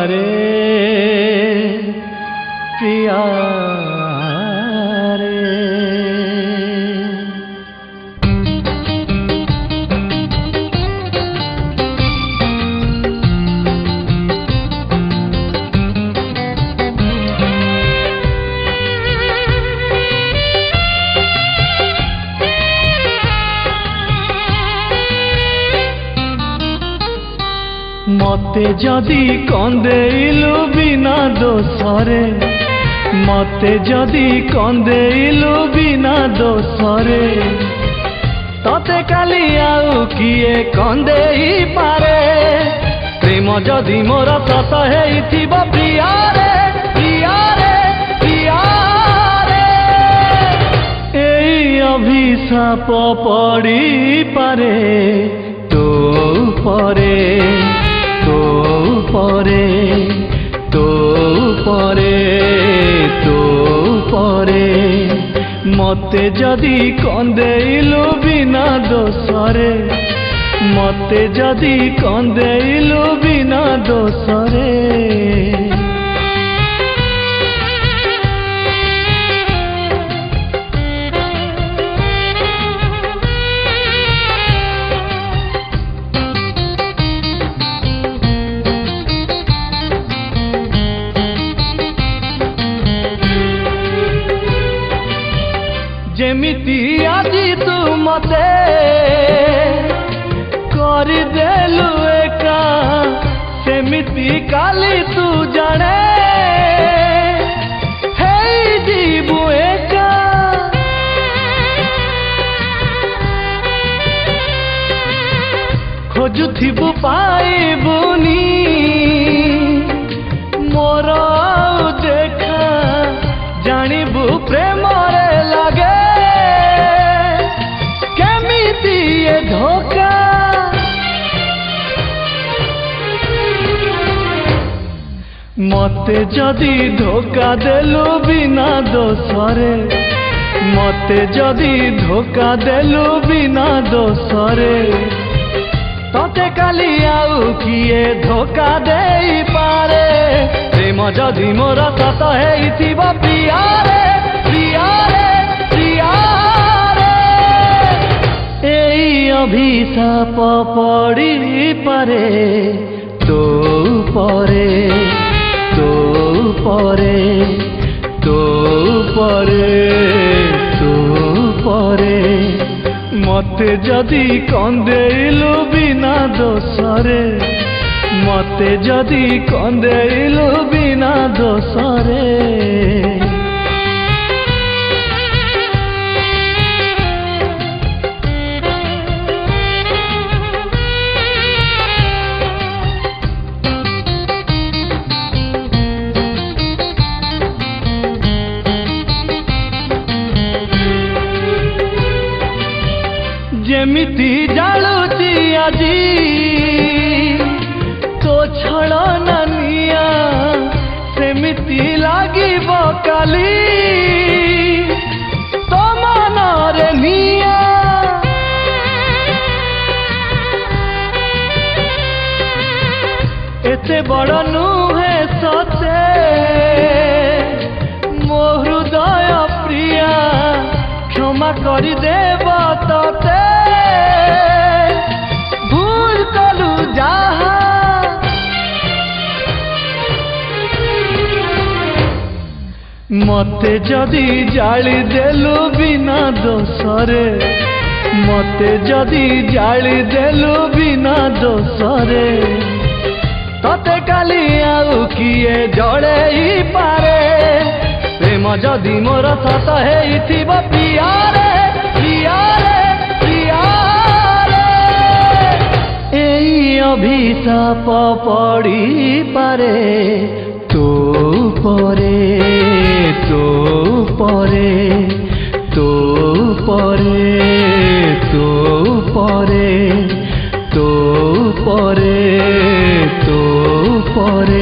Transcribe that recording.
रे प्रिया रे। मते जदि कंदेइलु बिना दोषरे, मते जदि कंदेइलु बिना दोषरे, तते काली आउ किए कंदेई पारे। प्रेम जदि मोर सत हेइथिबो प्रिया रे प्रिया रे प्रिया रे, एई अभिशाप पड़ी पारे तो परे तो परे तो परे तो परे। मते जदि कंदेइलु बिना दोषरे, मते जदि कंदेइलु बिना दोषरे। जेमिति आजी तू मते करदेलु एका, सेमिति काली तू जाने हेई जीवु एका। खोजुथिबु पाइबुनी मोर देखा, जानिबु प्रेम रे लागे धोखा। मते जदि धोखा देलु बिना दोषरे, मते जदि धोखा देलु बिना दोषरे, तते काली आउ किए धोखा देई पारे। प्रेम जदि मोर सत हेइथिबो प्रिया रे प्रिया रे प्रिया रे, एई अभिशाप पड़ी पारे तो परे तो परे तो परे तो परे। मते जदि कंदेइलु बिना दोषरे, मते जदि कंदेइलु बिना दोषरे। जेमिति जालुची आजी तो छड़ना निया, सेमिति लागिबो काली तो मनरे निया। एते बड़ नुहे सते मो हृदय प्रिया, क्षमा करि देव तते भूल कलु जाहा। मते जदि जाली देलु बिना दोषरे, मते जदि जाली देलु बिना दोषरे, तते काली आउ किए जड़ेई पारे। प्रेम जदि मोर सत हेइथिबो प्रिया रे प्रिया रे प्रिया रे, एई अभिशाप पड़ी पारे तो परे तो परे तो परे तो परे तो परे तो परे।